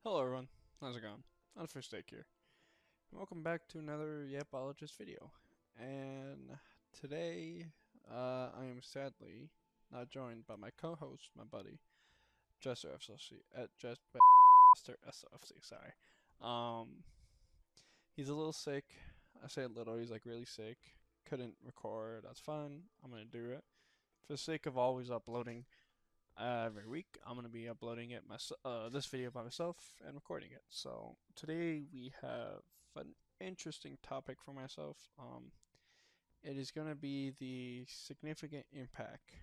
Hello everyone, how's it going? Unfirst here. Welcome back to another Yapologist video. And today, I am sadly not joined by my co-host, my buddy, Jester SOC, at Jester SOC, sorry. Um, he's a little sick. I say a little, he's like really sick. Couldn't record, that's fine. I'm gonna do it. For the sake of always uploading every week, I'm gonna be uploading it this video by myself and recording it. So today we have an interesting topic for myself. It is gonna be the significant impact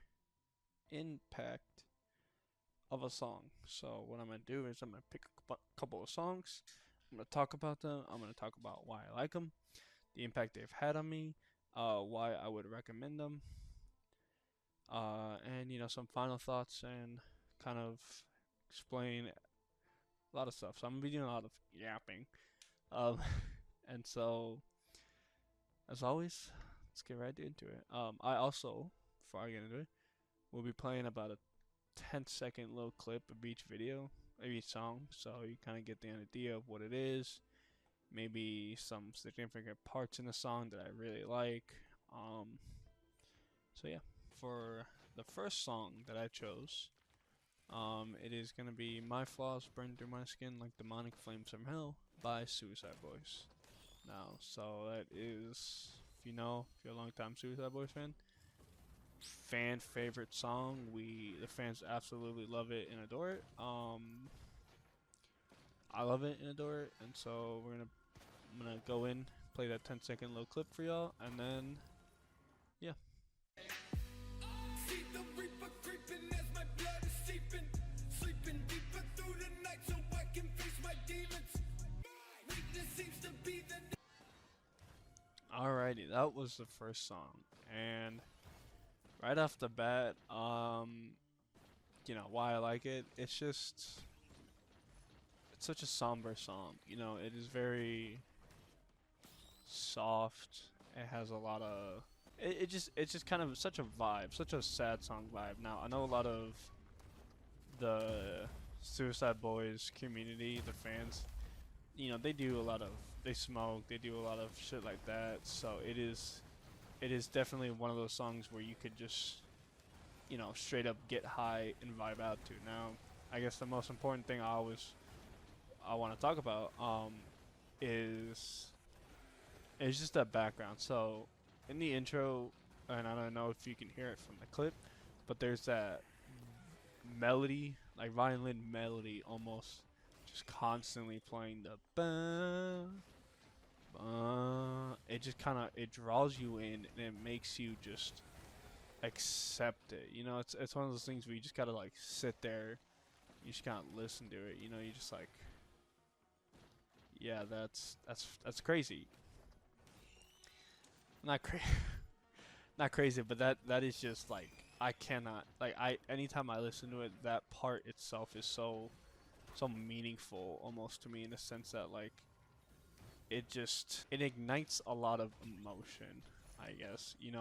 of a song. So what I'm gonna do is I'm gonna pick a couple of songs. I'm gonna talk about them. I'm gonna talk about why I like them, the impact they've had on me, why I would recommend them, and some final thoughts and kind of explain a lot of stuff. So I'm gonna be doing a lot of yapping, um, and so as always, let's get right into it. I also, before I get into it, will be playing about a 10-second little clip of each video, of each song, so you kind of get the idea of what it is. Maybe some significant parts in the song that I really like. So yeah, for the first song that I chose, it is gonna be "My Flaws Burn Through My Skin Like Demonic Flames from Hell" by Suicide Boys. Now, so that is, if you're a long-time Suicide Boys fan favorite song. The fans absolutely love it and adore it. I love it and adore it, and so I'm gonna go in, play that 10-second little clip for y'all, and then yeah. See the reaper creeping as my blood is seeping, sleeping deeper through the night so I can face my demons. Weakness seems to be the. Alrighty, that was the first song, and right off the bat, why I like it. It's such a somber song. It is very soft. It has a lot of it's just kind of such a vibe, such a sad song vibe. Now I know a lot of the Suicide Boys community, the fans, they smoke, they do a lot of shit like that. So it is definitely one of those songs where you could just straight up get high and vibe out to. Now I guess the most important thing I want to talk about is just that background. So in the intro, and I don't know if you can hear it from the clip, but there's that melody, like violin melody, almost just constantly playing the ba, ba. It just kind of it draws you in and it makes you just accept it. It's one of those things where you just gotta like sit there, you just kind of listen to it. You just like, yeah, that's crazy. Not crazy. Not crazy, but that is just like I cannot like anytime I listen to it, that part itself is so meaningful almost to me in the sense that like it ignites a lot of emotion. I guess I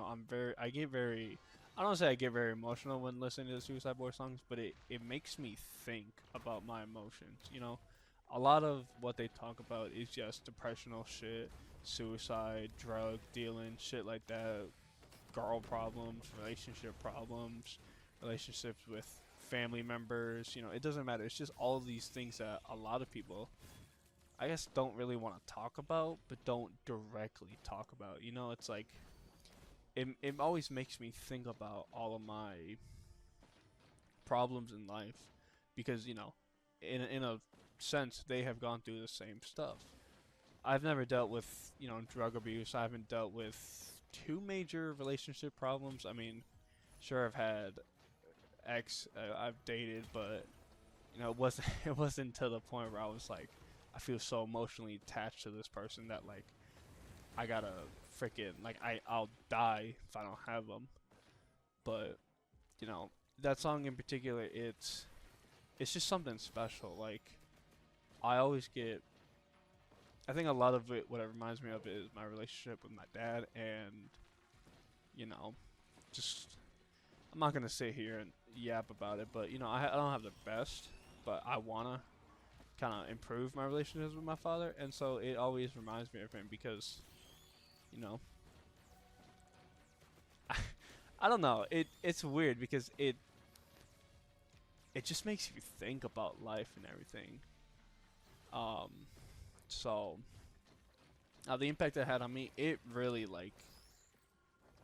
don't say I get very emotional when listening to the Suicide Boy songs, but it makes me think about my emotions. A lot of what they talk about is just depressional shit, suicide, drug dealing, shit like that, girl problems, relationships with family members. It doesn't matter. It's just all these things that a lot of people, I guess, don't really want to talk about, but don't directly talk about. It's like it always makes me think about all of my problems in life because in a sense they have gone through the same stuff. I've never dealt with drug abuse. I haven't dealt with two major relationship problems. I mean, sure, I've had I've dated, but it wasn't it wasn't to the point where I was like, I feel so emotionally attached to this person that like I gotta freaking like I'll die if I don't have them. But that song in particular, it's just something special. Like I always get. I think a lot of it, what it reminds me of, is my relationship with my dad, and you know, just I'm not gonna sit here and yap about it, but I don't have the best, but I wanna. kind of improve my relationships with my father, and so it always reminds me of him because, you know, I don't know. It's weird because it just makes you think about life and everything. Um, so the impact it had on me, it really like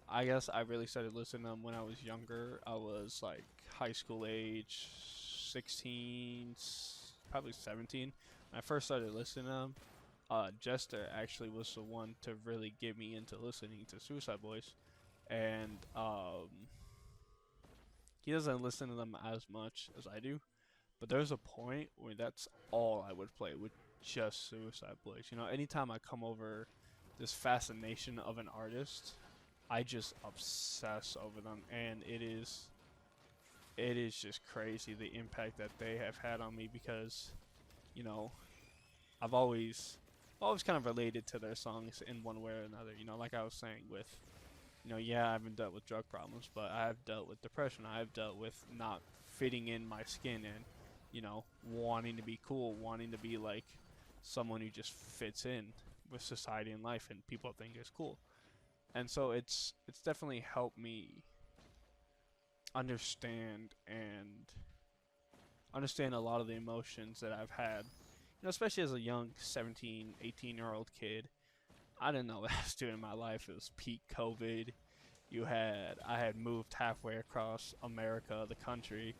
I guess I really started listening to them when I was younger. I was like high school age, 16, probably 17. When I first started listening to them, Jester actually was the one to really get me into listening to Suicide Boys. And he doesn't listen to them as much as I do. But there's a point where that's all I would play with just Suicide Boys. You know, anytime I come over this fascination of an artist, I just obsess over them, and it is just crazy the impact that they have had on me because, you know, I've always kind of related to their songs in one way or another. You know, like I was saying with, you know, yeah, I haven't dealt with drug problems, but I have dealt with depression. I have dealt with not fitting in my skin and, you know, wanting to be cool, wanting to be like someone who just fits in with society and life and people think is cool. And so it's definitely helped me understand and understand a lot of the emotions that I've had. You know, especially as a young 17, 18-year-old kid. I didn't know what I was doing in my life. It was peak COVID. I had moved halfway across America, the country,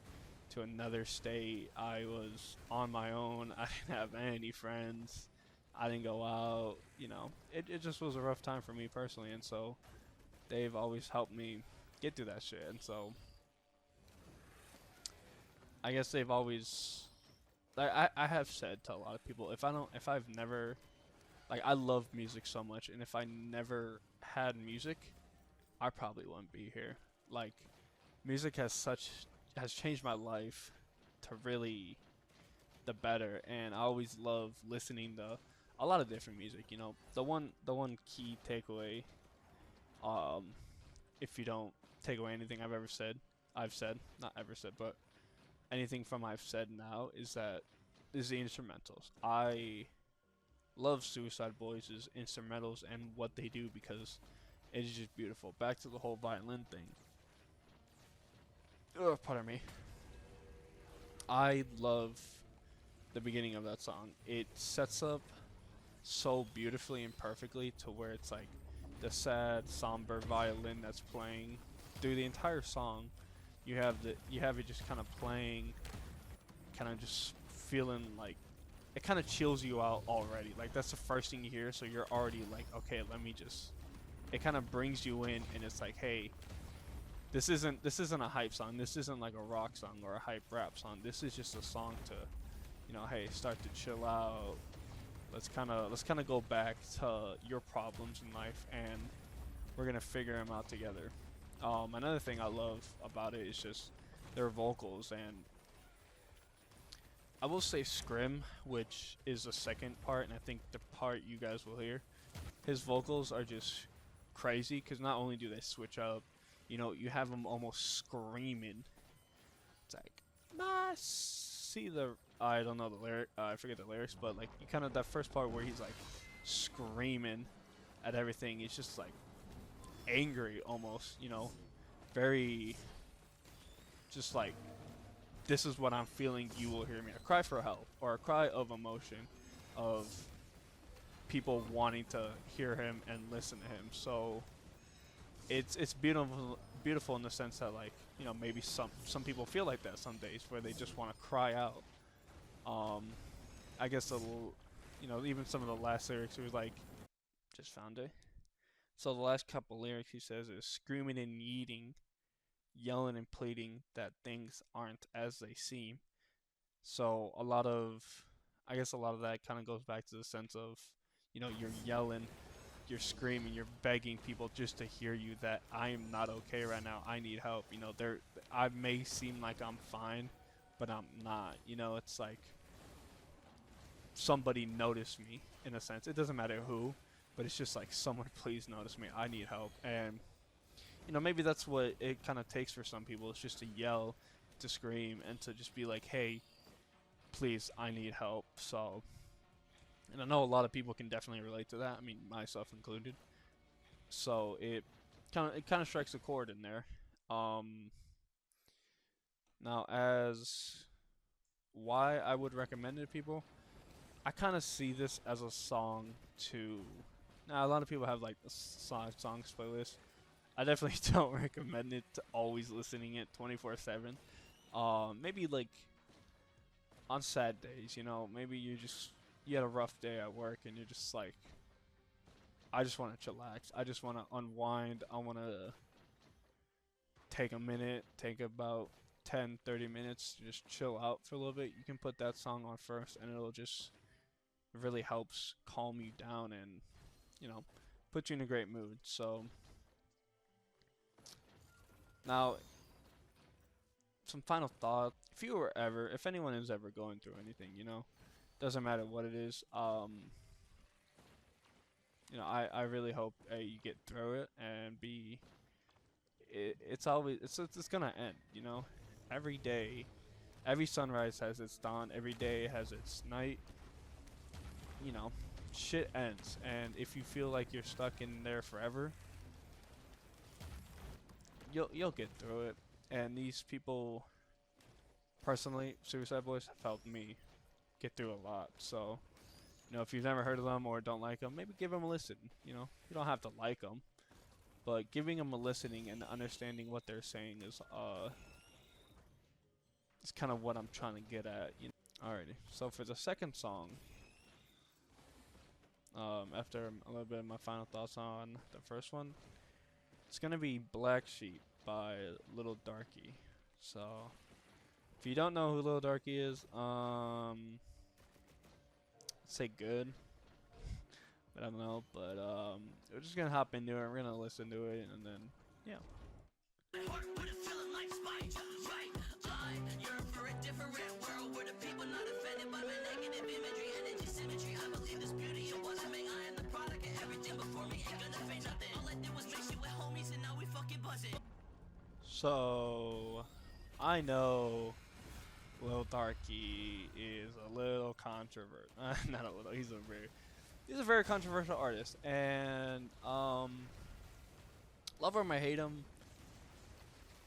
to another state. I was on my own. I didn't have any friends. I didn't go out. You know, it just was a rough time for me personally. And so they've always helped me get through that shit. And so I guess they've always, like, I have said to a lot of people, if I've never, like, I love music so much, and if I never had music, I probably wouldn't be here. Like, music has changed my life to really the better, and I always love listening to a lot of different music. You know, the one key takeaway, um, if you don't take away anything I've said, not ever said, but anything from I've said now is the instrumentals. I love Suicide Boys' instrumentals and what they do because it is just beautiful. Back to the whole violin thing. Oh, pardon me. I love the beginning of that song. It sets up so beautifully and perfectly to where it's like the sad, somber violin that's playing through the entire song. You have it just kind of playing, kind of just feeling like it kind of chills you out already. Like that's the first thing you hear, so you're already like, okay, let me just. It kind of brings you in, and it's like, hey, this isn't a hype song. This isn't like a rock song or a hype rap song. This is just a song to, you know, hey, start to chill out. Let's kind of go back to your problems in life, and we're gonna figure them out together. Another thing I love about it is just their vocals, and I will say Scrim, which is the second part, and I think the part you guys will hear. His vocals are just crazy because not only do they switch up, you know, you have him almost screaming. It's like, I don't know the lyric, I forget the lyrics, but like you kind of that first part where he's like screaming at everything. It's just like angry almost, you know, very just like this is what I'm feeling. You will hear me. A cry for help or a cry of emotion, of people wanting to hear him and listen to him. So it's beautiful in the sense that, like, you know, maybe some people feel like that some days where they just want to cry out. I guess a little, you know, even some of the last lyrics, it was like, just found it. So the last couple lyrics he says is screaming and yeeting, yelling and pleading that things aren't as they seem. So I guess a lot of that kind of goes back to the sense of, you know, you're yelling, you're screaming, you're begging people just to hear you that I am not okay right now. I need help. You know, I may seem like I'm fine, but I'm not. You know, it's like somebody notice me in a sense. It doesn't matter who, but it's just like someone please notice me. I need help. And you know, maybe that's what it kind of takes for some people. It's just to yell, to scream, and to just be like, hey, please, I need help. So, and I know a lot of people can definitely relate to that. I mean, myself included. So it kind of strikes a chord in there. Um, Now, as why I would recommend it to people, I kind of see this as a song to. Now, a lot of people have like a songs playlist. I definitely don't recommend it to always listening it 24/7. Maybe like on sad days, maybe you had a rough day at work and you're just like, I just want to chillax. I just want to unwind. I want to take a minute, take about 10, 30 minutes to just chill out for a little bit. You can put that song on first and it'll just really helps calm you down and, put you in a great mood. So now some final thought. If anyone is ever going through anything, doesn't matter what it is, I really hope A, you get through it, and B, it's gonna end, every day, every sunrise has its dawn, every day has its night, you know, shit ends, and if you feel like you're stuck in there forever, you'll get through it. And these people, personally, Suicide Boys have helped me get through a lot. So, if you've never heard of them or don't like them, maybe give them a listen. You don't have to like them, but giving them a listening and understanding what they're saying is kind of what I'm trying to get at. Alrighty. So for the second song, after a little bit of my final thoughts on the first one, it's gonna be Black Sheep by Little Darky. So if you don't know who Little Darky is, say good. But I don't know, but we're just gonna hop into it, we're gonna listen to it, and then, yeah. So, I know Lil Darky is a little controversial. Not a little. He's a very controversial artist, and love him or hate him,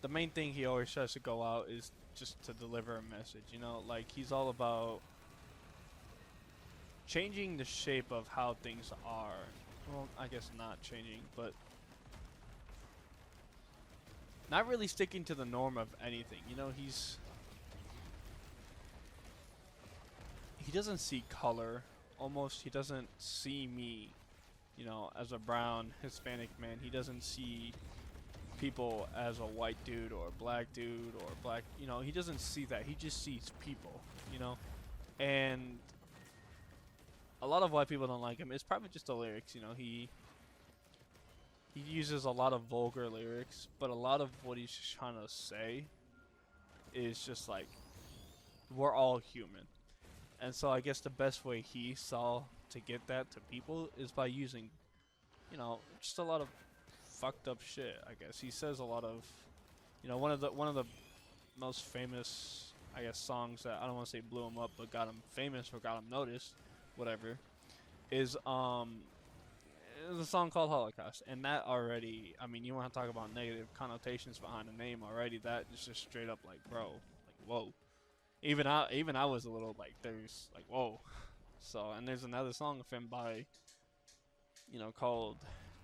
the main thing he always tries to go out is just to deliver a message. Like he's all about changing the shape of how things are. Well, I guess not changing, but not really sticking to the norm of anything. He doesn't see color. Almost, he doesn't see me, as a brown Hispanic man. He doesn't see people as a white dude or a black dude or black. He doesn't see that. He just sees people. And a lot of why people don't like him is probably just the lyrics. He uses a lot of vulgar lyrics, but a lot of what he's trying to say is just like, we're all human. And so I guess the best way he saw to get that to people is by using, just a lot of fucked up shit. I guess he says a lot of, one of the most famous, I guess, songs that I don't want to say blew him up, but got him famous or got him noticed, whatever, is a song called Holocaust. And that already, I mean, you want to talk about negative connotations behind the name already. That is just straight up like, bro, like, whoa. Even I was a little like, there's like, whoa. So, and there's another song of him by, called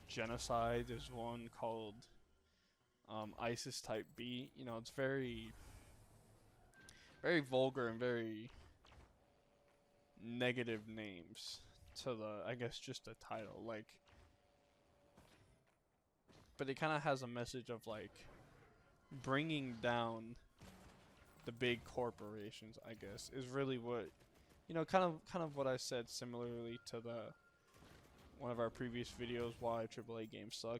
Genocide. There's one called ISIS Type B. It's very, very vulgar and very negative names to the, I guess, just the title. Like, but it kind of has a message of like bringing down the big corporations, I guess, is really what, kind of what I said similarly to one of our previous videos, why AAA games suck.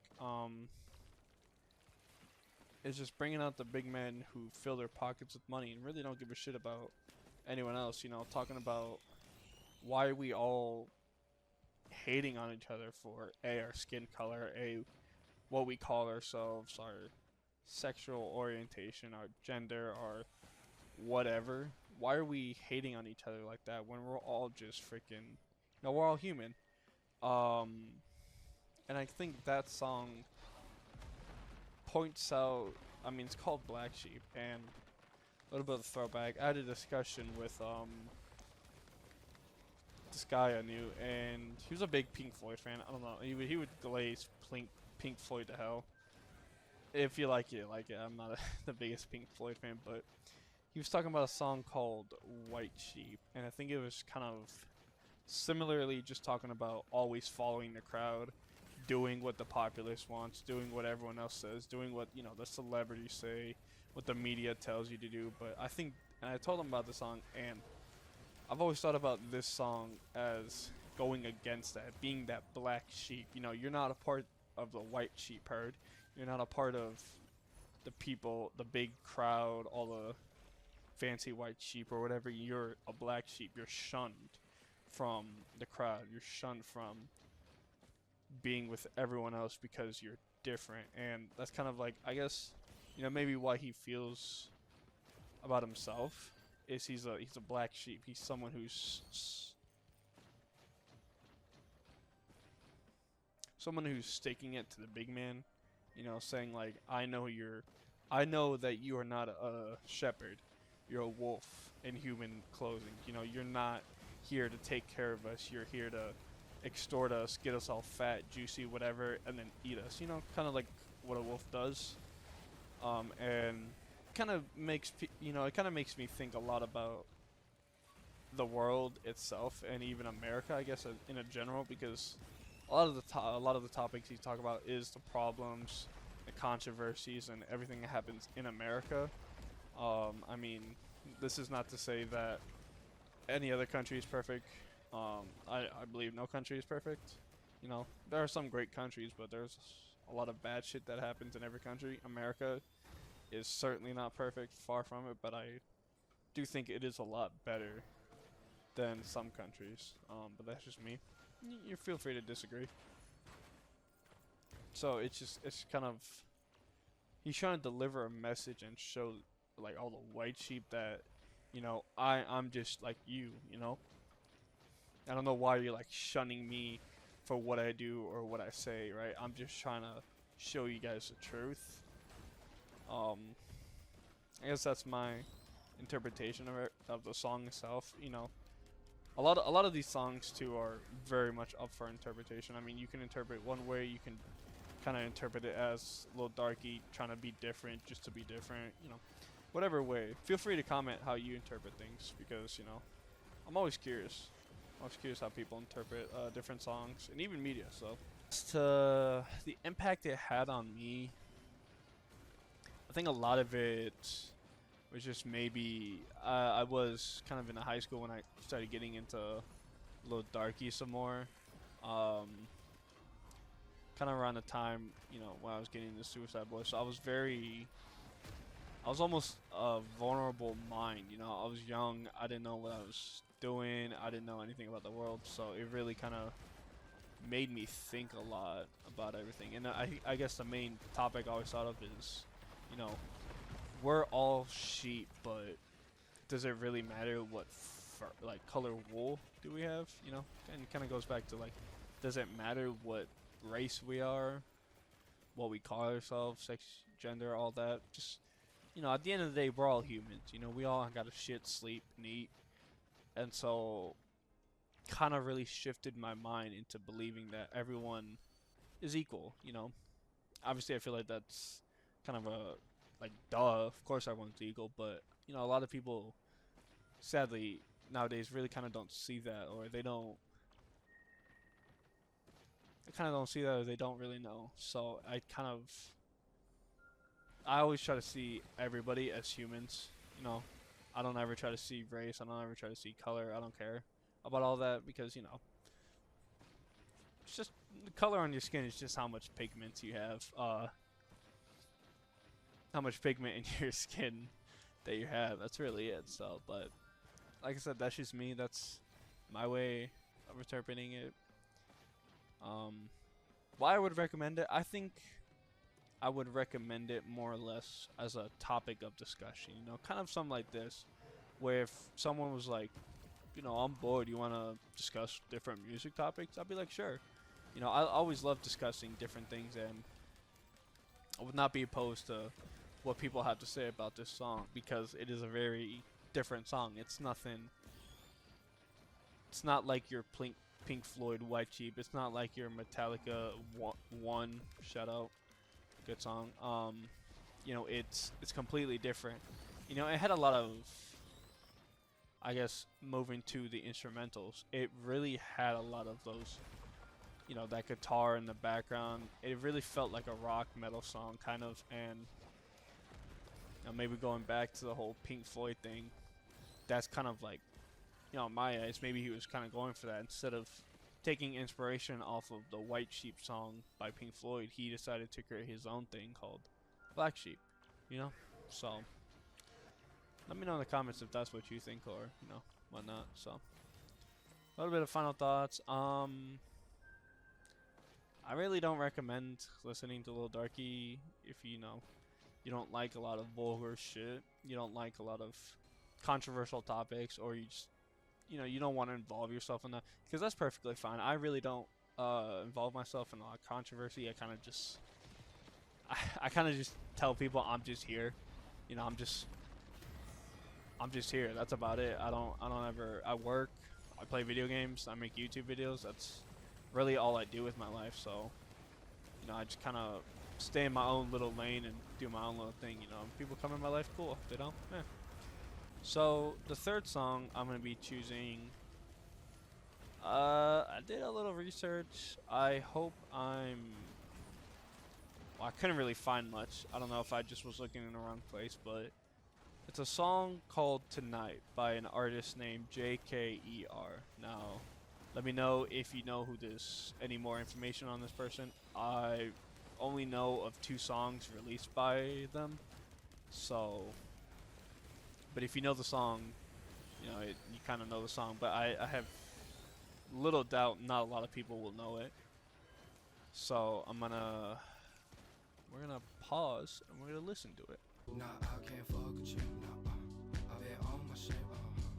It's just bringing out the big men who fill their pockets with money and really don't give a shit about anyone else. Talking about why we all hating on each other for our skin color, what we call ourselves, our sexual orientation, our gender, our whatever. why are we hating on each other like that when we're all just freaking, we're all human. Um, and I think that song points out. I mean, it's called Black Sheep, and a little bit of a throwback. I had a discussion with this guy I knew, and he was a big Pink Floyd fan. I don't know. He would glaze Pink Floyd to hell. If you like it, like it. I'm not the biggest Pink Floyd fan, but he was talking about a song called White Sheep, and I think it was kind of similarly just talking about always following the crowd, doing what the populace wants, doing what everyone else says, doing what, the celebrities say, what the media tells you to do. But I think, and I told him about the song, and I've always thought about this song as going against that, being that black sheep. You're not a part of the white sheep herd. You're not a part of the people, the big crowd, all the fancy white sheep or whatever. You're a black sheep. You're shunned from the crowd. You're shunned from being with everyone else because you're different. And that's kind of like, I guess, maybe why he feels about himself is he's a black sheep. He's someone who's staking it to the big man, saying like, I know that you are not a shepherd. You're a wolf in human clothing. You're not here to take care of us. You're here to extort us, get us all fat, juicy, whatever, and then eat us. Kind of like what a wolf does. And kind of makes it kind of makes me think a lot about the world itself and even America, I guess, in a general, because a lot of the topics he talk about is the problems, the controversies, and everything that happens in America. I mean, this is not to say that any other country is perfect. I believe no country is perfect. There are some great countries, but there's a lot of bad shit that happens in every country. America is certainly not perfect, far from it, but I do think it is a lot better than some countries. But that's just me. You feel free to disagree. So it's kind of, he's trying to deliver a message and show like all the white sheep that, I'm just like you. I don't know why you're like shunning me for what I do or what I say, right? I'm just trying to show you guys the truth. I guess that's my interpretation of the song itself. A lot of these songs too are very much up for interpretation. I mean, you can interpret one way, you can kind of interpret it as a little darky, trying to be different just to be different, whatever way. Feel free to comment how you interpret things, because I'm always curious. I'm always curious how people interpret different songs and even media. So as to the impact it had on me, I think a lot of it was just maybe I was kind of in high school when I started getting into a little darky some more. Kind of around the time, when I was getting into Suicide Boy. So I was almost a vulnerable mind. I was young. I didn't know what I was doing. I didn't know anything about the world. So it really kind of made me think a lot about everything. And I guess the main topic I always thought of is, we're all sheep, but does it really matter what like color wool do we have? And it kind of goes back to like, does it matter what race we are, what we call ourselves, sex, gender, all that? Just, at the end of the day, we're all humans. We all gotta shit, sleep, and eat. And so kind of really shifted my mind into believing that everyone is equal. Obviously I feel like that's kind of a like, duh, of course everyone's equal, but a lot of people sadly nowadays really kind of don't see that, or they kind of don't see that, or they don't really know. So I always try to see everybody as humans. I don't ever try to see race. I don't ever try to see color. I don't care about all that, because it's just the color on your skin is just how much pigment you have. How much pigment in your skin that you have. That's really it. So, but like I said, that's just me. That's my way of interpreting it. Why I would recommend it? I think I would recommend it more or less as a topic of discussion. Kind of something like this, Where if someone was like, I'm bored, you want to discuss different music topics, I'd be like, sure. I always love discussing different things, and I would not be opposed to what people have to say about this song, because it is a very different song. It's nothing. It's not like your Pink Floyd White Sheep. It's not like your Metallica One. Shout out, good song. It's completely different. It had a lot of, I guess, moving to the instrumentals. It really had a lot of those. That guitar in the background. It really felt like a rock metal song, kind of, and maybe going back to the whole Pink Floyd thing. That's kind of like, in my eyes, maybe he was kind of going for that. Instead of taking inspiration off of the White Sheep song by Pink Floyd, he decided to create his own thing called Black Sheep. So let me know in the comments if that's what you think, or whatnot. So a little bit of final thoughts. I really don't recommend listening to Lil Darky if you don't like a lot of vulgar shit, you don't like a lot of controversial topics, or you just you don't want to involve yourself in that, because that's perfectly fine. I really don't involve myself in a lot of controversy. I kind of just tell people I'm just here. I'm just here. That's about it. I don't ever. I work. I play video games. I make YouTube videos. That's really all I do with my life. So, I just kind of stay in my own little lane and do my own little thing. People come in my life, cool. If they don't, eh. So the third song I'm gonna be choosing. I did a little research. I hope well, I couldn't really find much. I don't know if I just was looking in the wrong place, but it's a song called Tonight by an artist named JKER. Now, let me know if you know any more information on this person. I only know of 2 songs released by them, so. But if you know the song, you kind of know the song. But I have little doubt not a lot of people will know it. So we're gonna pause and we're gonna listen to it. Nah, I can't fuck with you. Nah, I've been on my shit.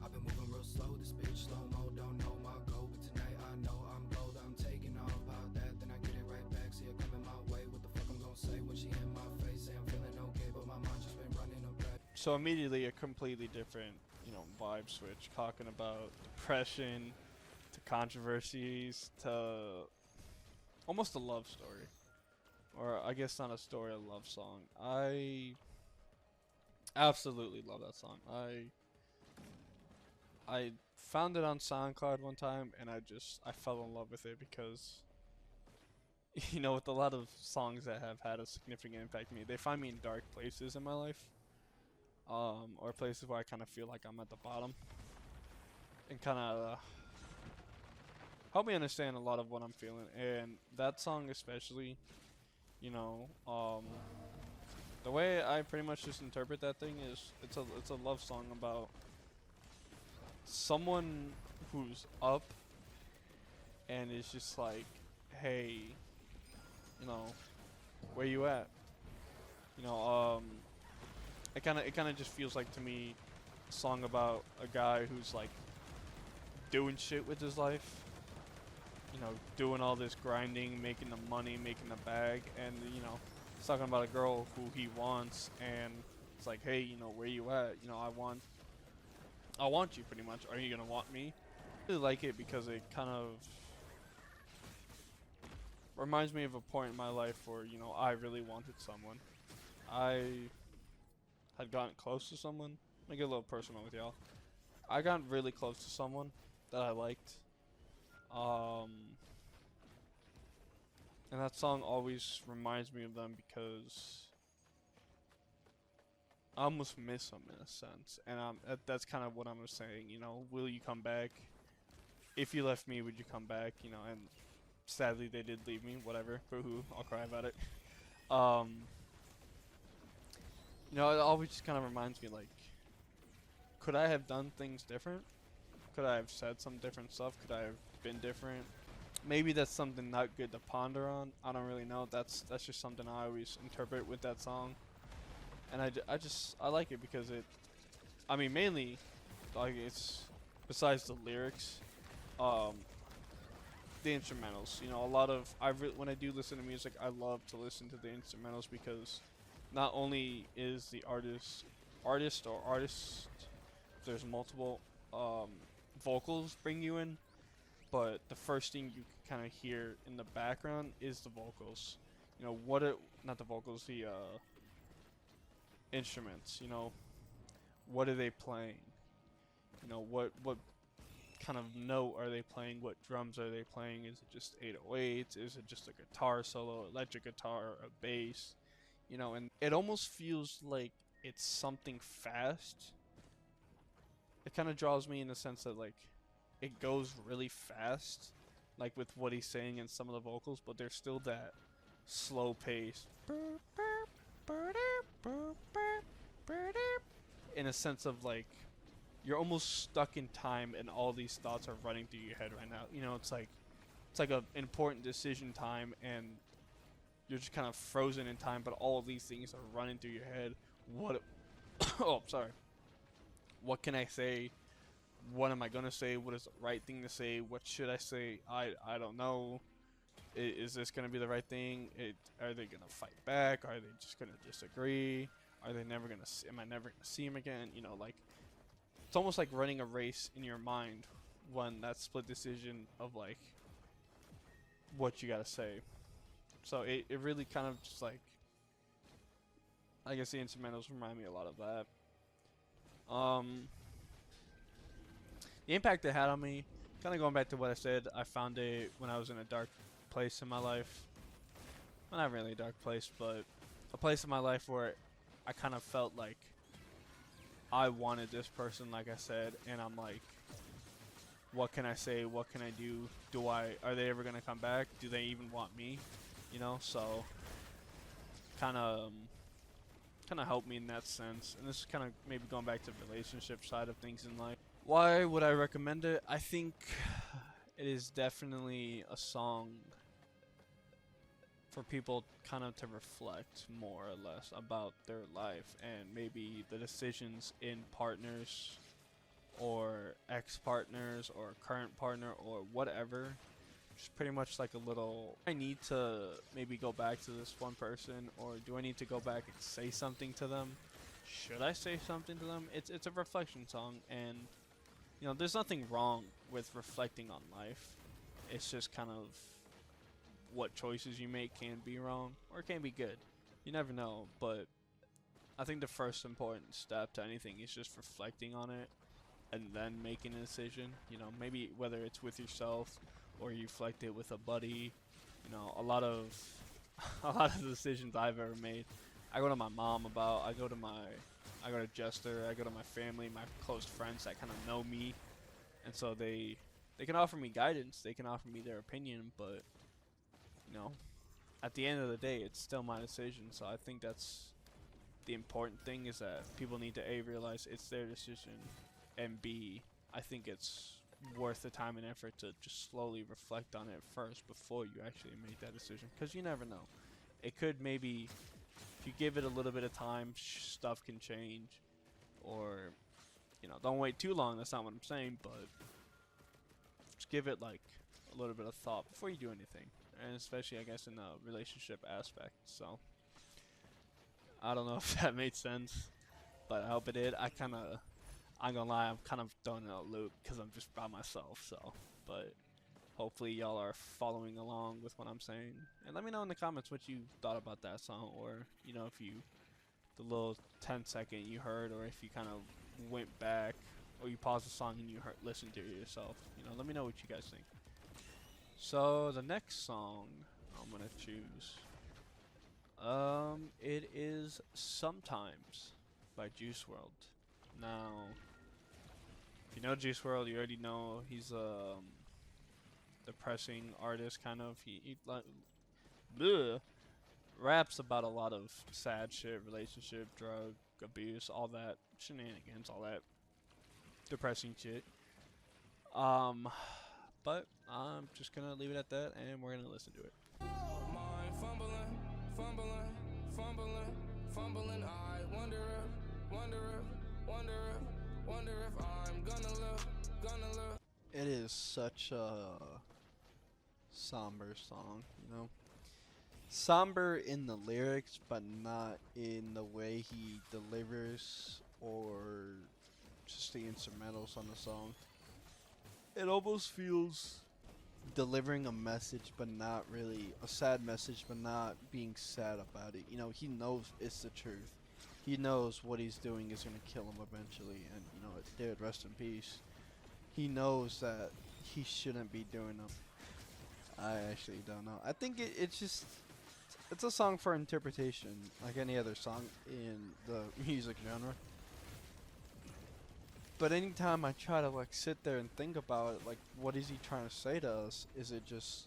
I've been moving real slow. This bitch slow mo, don't know my goal, but tonight I know I'm gold. I'm taking off about that, then I get it right back. See her coming my way. What the fuck I'm gonna say when she in my face? Say I'm feeling okay, but my mind just been running up back. So immediately a completely different, vibe switch, talking about depression, to controversies, to almost a love story. Or I guess not a story, a love song. I absolutely love that song. I found it on SoundCloud one time, and I fell in love with it because, with a lot of songs that have had a significant impact on me, they find me in dark places in my life. Or places where I kind of feel like I'm at the bottom, and kind of help me understand a lot of what I'm feeling. And that song especially, the way I pretty much just interpret that thing is it's a love song about someone who's up and is just like, hey, where you at? It kind of just feels like to me a song about a guy who's like doing shit with his life, doing all this grinding, making the money, making the bag, and it's talking about a girl who he wants, and it's like, hey, where you at? I want you, pretty much. Are you gonna want me? I really like it because it kind of reminds me of a point in my life where I really wanted someone. I had gotten close to someone. Let me get a little personal with y'all. I got really close to someone that I liked. And that song always reminds me of them because I almost miss them in a sense. And that's kind of what I'm saying, will you come back? If you left me, would you come back? And sadly they did leave me, whatever. Boo-hoo, I'll cry about it. It always just kind of reminds me, like, could I have done things different? Could I have said some different stuff? Could I have been different? Maybe that's something not good to ponder on. I don't really know. That's just something I always interpret with that song. And I like it because mainly like it's besides the lyrics, um, the instrumentals. You know, a lot of when I do listen to music, I love to listen to the instrumentals because not only is the artist or artist, there's multiple um, vocals bring you in, but the first thing you can kind of hear in the background is the vocals. You know, not the vocals, the instruments. You know, what are they playing? You know, what kind of note are they playing? What drums are they playing? Is it just 808s? Is it just a guitar solo, electric guitar, a bass? You know, and it almost feels like it's something fast. It kind of draws me in the sense that like it goes really fast, like with what he's saying in some of the vocals, but there's still that slow pace. In a sense of like you're almost stuck in time and all these thoughts are running through your head right now. You know, it's like an important decision time and you're just kind of frozen in time, but all of these things are running through your head. What oh, sorry. What can I say? What am I gonna say? What is the right thing to say? What should I say? I don't know. Is this gonna be the right thing? Are they gonna fight back? Are they just gonna disagree? Are they never gonna? Am I never gonna see him again? You know, like it's almost like running a race in your mind when that split decision of like what you gotta say. So it really kind of just like I guess the instrumentals remind me a lot of that. The impact it had on me, kind of going back to what I said, I found it when I was in a dark place in my life. Well, not really a dark place, but a place in my life where I kind of felt like I wanted this person, like I said, and I'm like, what can I say? What can I do? Are they ever gonna come back? Do they even want me? You know, so kind of helped me in that sense. And this is kind of maybe going back to the relationship side of things in life. Why would I recommend it? I think it is definitely a song for people kind of to reflect more or less about their life and maybe the decisions in partners or ex-partners or current partner or whatever. Just pretty much like a little, I need to maybe go back to this one person, or do I need to go back and say something to them? Should I say something to them? It's a reflection song, and you know, there's nothing wrong with reflecting on life. It's just kind of what choices you make can be wrong or can be good. You never know, but I think the first important step to anything is just reflecting on it and then making a decision. You know, maybe whether it's with yourself or you reflect it with a buddy. You know, a lot of the decisions I've ever made, I go to my mom about. I go to JESTER. I go to my family, my close friends that kind of know me, and so they can offer me guidance. They can offer me their opinion, but you know, at the end of the day, it's still my decision. So I think that's the important thing, is that people need to A, realize it's their decision, and B, I think it's worth the time and effort to just slowly reflect on it first before you actually make that decision, because you never know. It could maybe, if you give it a little bit of time, stuff can change, or you know, don't wait too long. That's not what I'm saying, but just give it like a little bit of thought before you do anything, and especially I guess in the relationship aspect. So I don't know if that made sense, but I hope it did. I'm gonna lie, I'm kind of throwing in a loop because I'm just by myself, so, but hopefully y'all are following along with what I'm saying. And let me know in the comments what you thought about that song, or, you know, if you, the little 10-second you heard, or if you kind of went back, or you paused the song and you listened to it yourself. You know, let me know what you guys think. So, the next song I'm gonna choose, it is Sometimes by Juice WRLD. Now, if you know Juice WRLD, you already know he's a depressing artist, kind of. He like raps about a lot of sad shit, relationship, drug abuse, all that shenanigans, all that depressing shit. But I'm just gonna leave it at that, and we're gonna listen to it. Fumbling, I wonder if Wonder if I'm gonna live, gonna live. It is such a somber song, you know? Somber in the lyrics, but not in the way he delivers or just the instrumentals on the song. It almost feels delivering a message, but not really a sad message, but not being sad about it. You know, he knows it's the truth. He knows what he's doing is gonna kill him eventually, and you know, dude, rest in peace. He knows that he shouldn't be doing them. I actually don't know. I think it's just it's a song for interpretation, like any other song in the music genre. But anytime I try to like sit there and think about it, like what is he trying to say to us? Is it just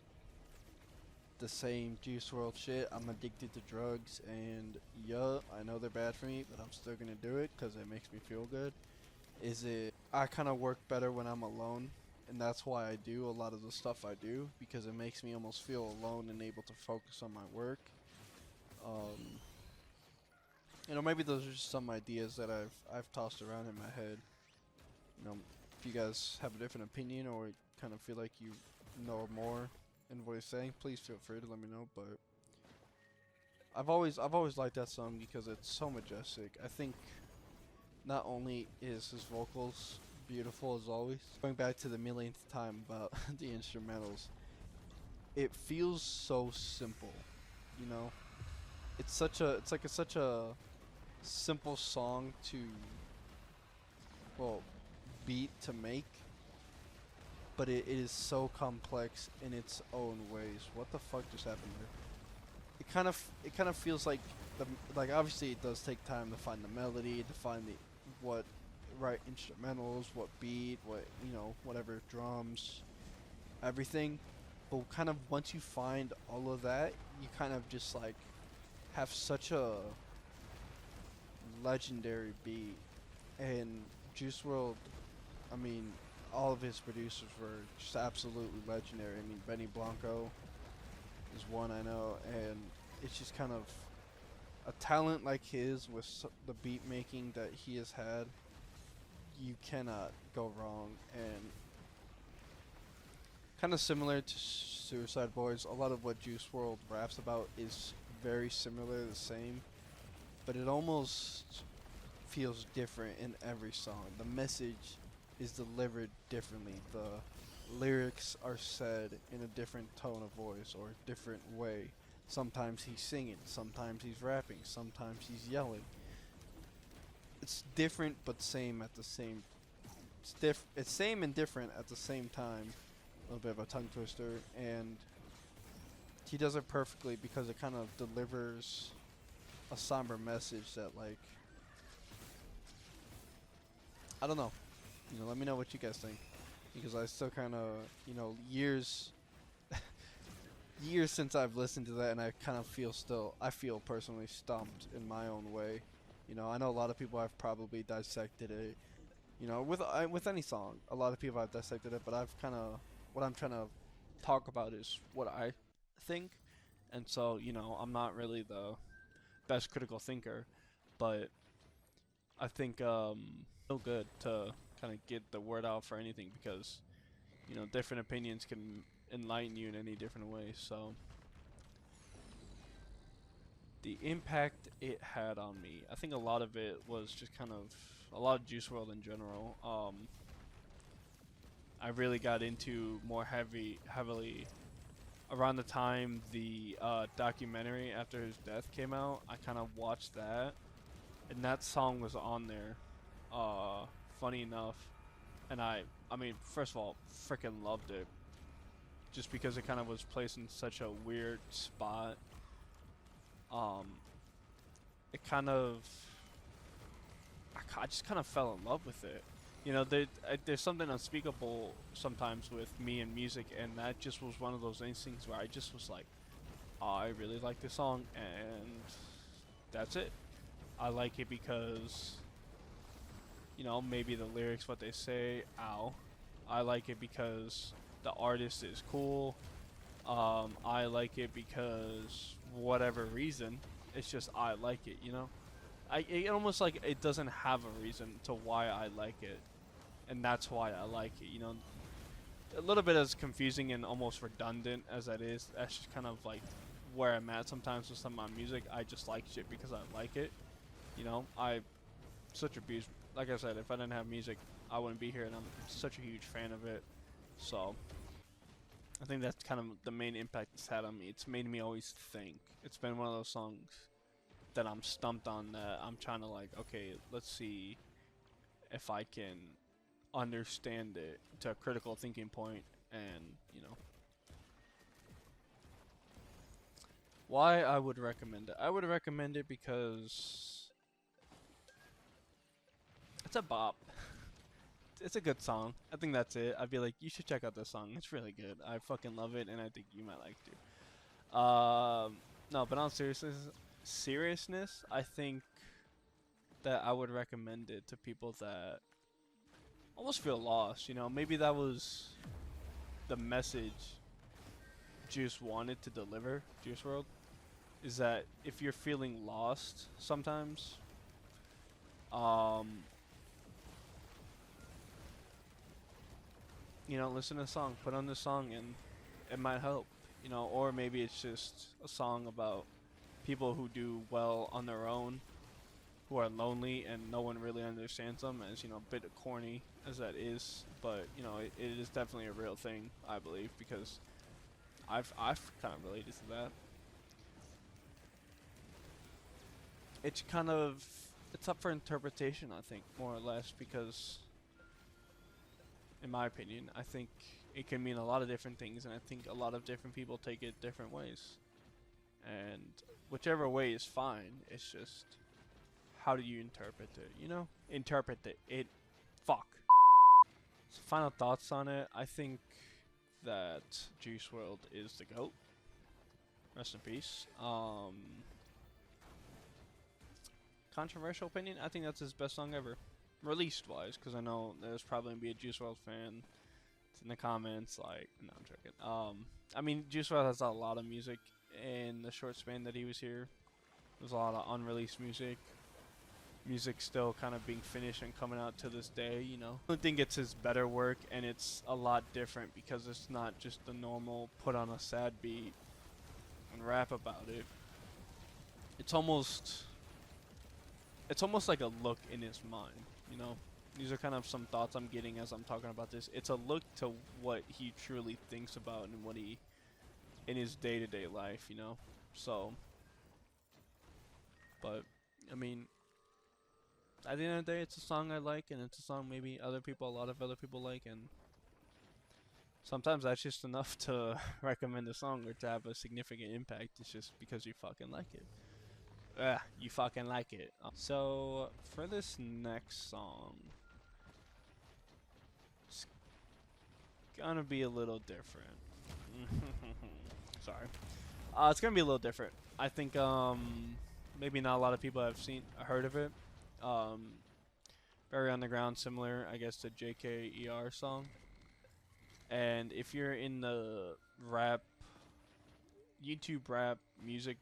the same Juice World shit? I'm addicted to drugs, and yeah, I know they're bad for me, but I'm still gonna do it because it makes me feel good. Is it I kind of work better when I'm alone, and that's why I do a lot of the stuff I do because it makes me almost feel alone and able to focus on my work. Um, you know, maybe those are just some ideas that I've tossed around in my head. You know, if you guys have a different opinion or kind of feel like you know more in what he's saying, please feel free to let me know. But I've always liked that song because it's so majestic. I think not only is his vocals beautiful as always, going back to the millionth time about the instrumentals, it feels so simple. You know, it's such a simple song to well beat to make, but it is so complex in its own ways. What the fuck just happened there? It kind of feels like the like obviously it does take time to find the melody, to find the what right instrumentals, what beat, what you know, whatever drums, everything. But kind of once you find all of that, you kind of just like have such a legendary beat. And Juice World, I mean, all of his producers were just absolutely legendary. I mean, Benny Blanco is one I know, and it's just kind of a talent like his with the beat making that he has had. You cannot go wrong, and kind of similar to Suicide Boys. A lot of what Juice World raps about is very similar, the same, but it almost feels different in every song. The message is delivered differently. The lyrics are said in a different tone of voice or different way. Sometimes he's singing, sometimes he's rapping, sometimes he's yelling. It's different but same at the same. It's same and different at the same time. A little bit of a tongue twister, and he does it perfectly because it kind of delivers a somber message that like I don't know. You know, let me know what you guys think because I still kind of years years since I've listened to that, and I kind of I feel personally stumped in my own way. You know, I know a lot of people have probably dissected it. You know, with any song, a lot of people have dissected it, but I've kind of what I'm trying to talk about is what I think, and so you know, I'm not really the best critical thinker, but I think still good to kind of get the word out for anything because you know different opinions can enlighten you in any different way. So the impact it had on me, I think a lot of it was just kind of a lot of Juice World in general. I really got into more heavily around the time the documentary after his death came out. I kind of watched that, and that song was on there. Funny enough, and I mean, first of all, freaking loved it, just because it kind of was placed in such a weird spot. Um, it kind of, I just kind of fell in love with it. You know, there's something unspeakable sometimes with me and music, and that just was one of those instincts where I just was like, oh, I really like this song, and that's it. I like it because, you know, maybe the lyrics, what they say, ow. I like it because the artist is cool. I like it because whatever reason, it's just I like it, you know? it almost like it doesn't have a reason to why I like it, and that's why I like it. You know, a little bit as confusing and almost redundant as that is. That's just kind of like where I'm at sometimes with some of my music. I just like shit because I like it. You know, I such a beast. Like I said, if I didn't have music, I wouldn't be here, and I'm such a huge fan of it. So I think that's kind of the main impact it's had on me. It's made me always think. It's been one of those songs that I'm stumped on, that I'm trying to like, okay, let's see if I can understand it to a critical thinking point, and you know, why I would recommend it. I would recommend it because it's a bop. It's a good song. I think that's it. I'd be like, you should check out this song. It's really good. I fucking love it, and I think you might like it too. No, but on seriousness, I think that I would recommend it to people that almost feel lost. You know, maybe that was the message Juice wanted to deliver. Juice World is that if you're feeling lost sometimes, you know, listen to a song, put on this song, and it might help. You know, or maybe it's just a song about people who do well on their own, who are lonely and no one really understands them, as you know, a bit corny as that is, but you know, it is definitely a real thing, I believe, because I've kind of related to that. It's kind of, it's up for interpretation, I think, more or less, because in my opinion, I think it can mean a lot of different things, and I think a lot of different people take it different ways, and whichever way is fine. It's just, how do you interpret it? You know, interpret it. Fuck. So final thoughts on it. I think that Juice World is the GOAT. Rest in peace. Controversial opinion. I think that's his best song ever, released wise, because I know there's probably gonna be a Juice World fan in the comments. Like, no, I'm joking. I mean, Juice WRLD has a lot of music in the short span that he was here. There's a lot of unreleased music. Music still kind of being finished and coming out to this day, you know. I think it's his better work, and it's a lot different because it's not just the normal put on a sad beat and rap about it. It's almost like a look in his mind, you know. These are kind of some thoughts I'm getting as I'm talking about this. It's a look to what he truly thinks about and what he, in his day-to-day life, you know. So, but I mean, at the end of the day, it's a song I like, and it's a song maybe a lot of other people like, and sometimes that's just enough to recommend a song or to have a significant impact. It's just because you fucking like it. You fucking like it. So, for this next song, it's gonna be a little different. Sorry. It's gonna be a little different. I think, maybe not a lot of people have heard of it. Very underground, similar, I guess, to JKER song. And if you're in the YouTube rap music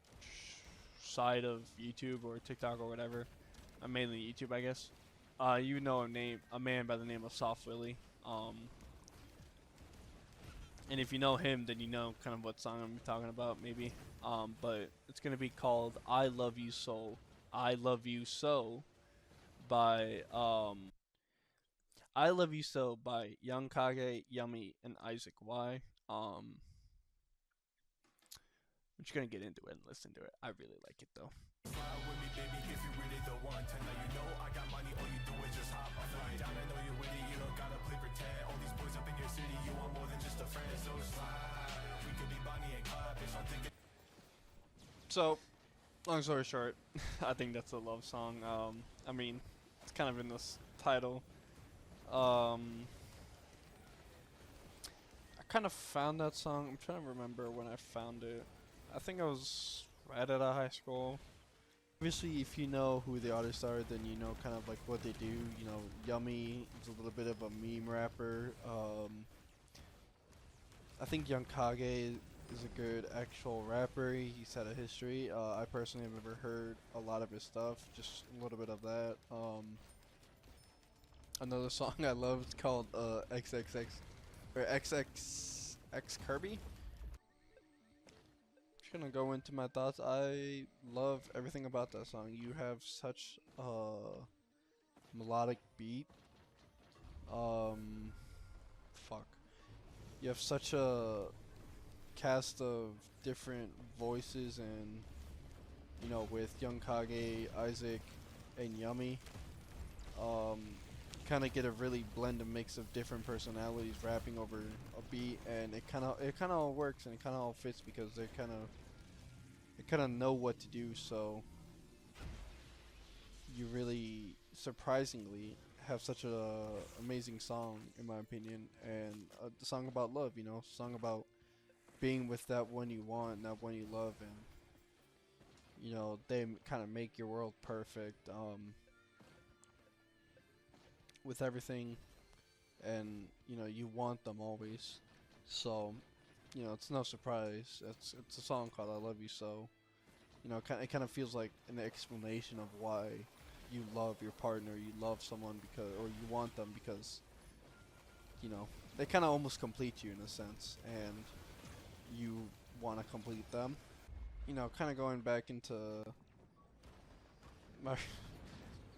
side of YouTube or TikTok or whatever, mainly YouTube, I guess, you know a man by the name of Soft Willie. And if you know him, then you know kind of what song I'm talking about, maybe. But it's gonna be called "I Love You So." I Love You So by I Love You So by Young Kage, Yummy, and Isaac Y. I'm just gonna get into it and listen to it. I really like it though. So, long story short, I think that's a love song. I mean, it's kind of in this title. I kind of found that song. I'm trying to remember when I found it. I think I was right out of high school. Obviously, if you know who the artists are, then you know kind of like what they do. You know, Yummy is a little bit of a meme rapper. I think Young Kage is a good actual rapper. He's had a history. I personally have never heard a lot of his stuff, just a little bit of that. Another song I love is called XXX or XXX Kirby. Just gonna go into my thoughts. I love everything about that song. You have such a melodic beat. Um, fuck. You have such a cast of different voices, and you know, with Young Kage, Isaac, and Yummy, kind of get a really blend and mix of different personalities rapping over a beat, and it kind of all works and it kind of all fits because they kind of know what to do. So you really surprisingly have such a amazing song in my opinion, and the song about love, you know, song about being with that one you want, that one you love, and you know they kind of make your world perfect with everything, and you know you want them always. So you know it's no surprise. It's a song called "I Love You." So you know it kind of feels like an explanation of why you love your partner, you love someone because, or you want them because, you know, they kind of almost complete you in a sense, and you want to complete them. You know, kind of going back into my,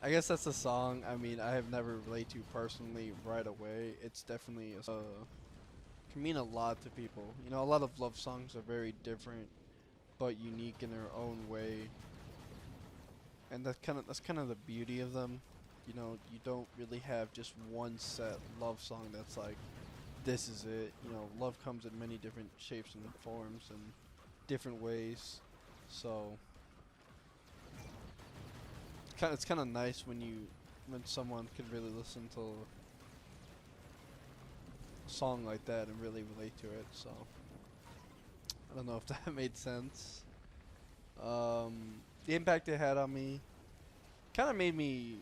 I guess that's a song. I mean, I have never related to personally right away. It's definitely can mean a lot to people. You know, a lot of love songs are very different, but unique in their own way, and that's kind of the beauty of them. You know, you don't really have just one set love song that's like, this is it. You know, love comes in many different shapes and forms and different ways. So it's kind of nice when someone can really listen to a song like that and really relate to it. So I don't know if that made sense. The impact it had on me kind of made me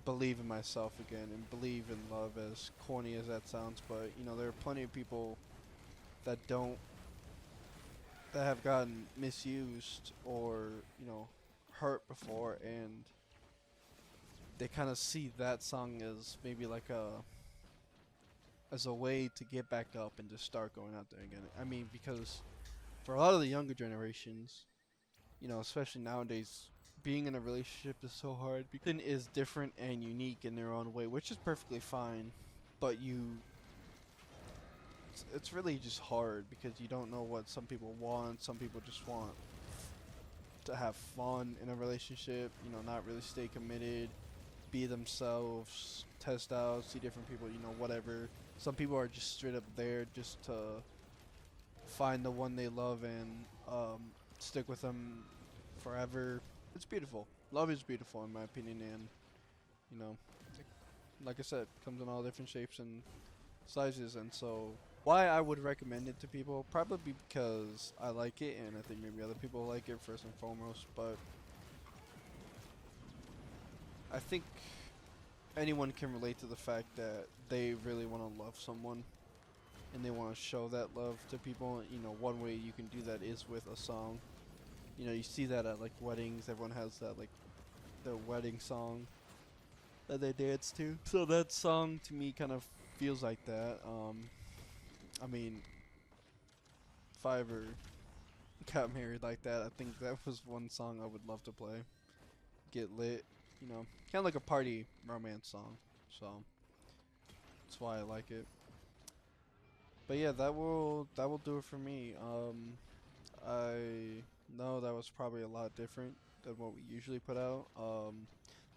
believe in myself again and believe in love, as corny as that sounds. But you know, there are plenty of people that don't, that have gotten misused or, you know, hurt before, and they kind of see that song as maybe like as a way to get back up and just start going out there again. I mean, because for a lot of the younger generations, you know, especially nowadays, being in a relationship is so hard because it is different and unique in their own way, which is perfectly fine. But it's really just hard because you don't know what some people want. Some people just want to have fun in a relationship, you know, not really stay committed, be themselves, test out, see different people, you know, whatever. Some people are just straight up there just to find the one they love and stick with them forever. It's beautiful. Love is beautiful in my opinion, and you know, like I said, comes in all different shapes and sizes. And so why I would recommend it to people, probably because I like it, and I think maybe other people like it first and foremost. But I think anyone can relate to the fact that they really want to love someone and they want to show that love to people. You know, one way you can do that is with a song. You know, you see that at like weddings. Everyone has that like their wedding song that they dance to. So that song to me kind of feels like that. I mean, if I ever got married like that, I think that was one song I would love to play. Get lit, you know, kind of like a party romance song. So that's why I like it. But yeah, that will do it for me. I know that was probably a lot different than what we usually put out.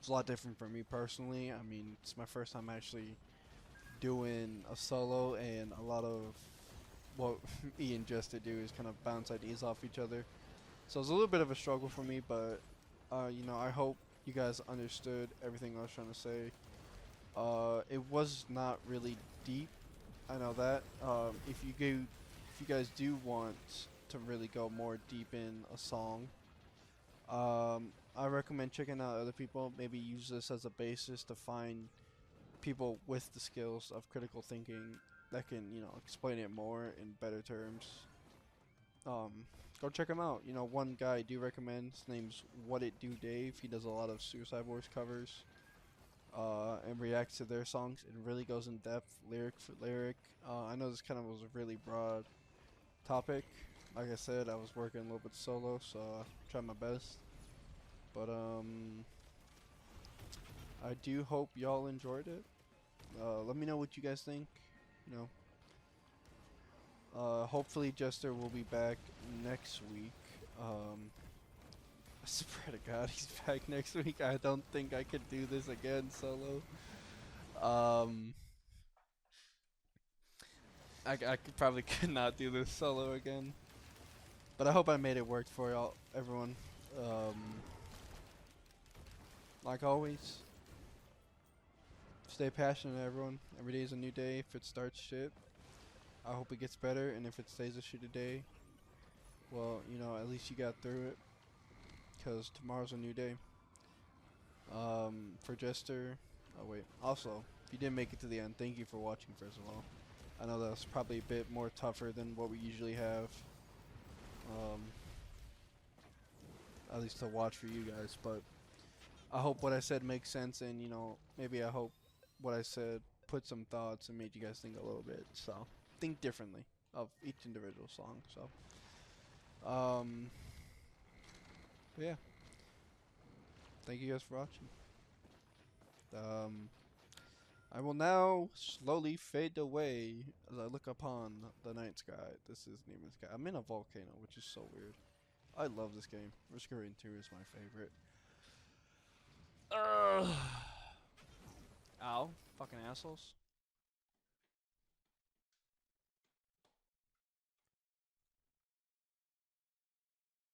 It's a lot different for me personally. I mean, it's my first time actually doing a solo, and a lot of what me and Jester do is kind of bounce ideas off each other. So it's a little bit of a struggle for me, but you know, I hope you guys understood everything I was trying to say. It was not really deep. I know that. If you guys do want to really go more deep in a song, I recommend checking out other people. Maybe use this as a basis to find people with the skills of critical thinking that can, you know, explain it more in better terms. Go check him out. You know, one guy I do recommend. His name's What It Do Dave. He does a lot of Suicide Boys covers. And reacts to their songs. It really goes in depth, lyric for lyric. I know this kind of was a really broad topic. Like I said, I was working a little bit solo, so I tried my best. But I do hope y'all enjoyed it. Let me know what you guys think. You know, hopefully Jester will be back next week. I swear to God, he's back next week. I don't think I could do this again solo. Um, I could probably could not do this solo again. But I hope I made it work for y'all, everyone. Um, like always, stay passionate, everyone. Every day is a new day. If it starts shit, I hope it gets better. And if it stays a shitty day, well, you know, at least you got through it. Because tomorrow's a new day. For Jester. Oh, wait. Also, if you didn't make it to the end, thank you for watching, first of all. I know that was probably a bit more tougher than what we usually have. At least to watch for you guys, but I hope what I said makes sense, and you know, maybe I hope what I said put some thoughts and made you guys think a little bit. So think differently of each individual song. So, yeah, thank you guys for watching. I will now slowly fade away as I look upon the night sky. This is Neiman's Sky. I'm in a volcano, which is so weird. I love this game. Risk of Rain 2 is my favorite. Ow. Fucking assholes.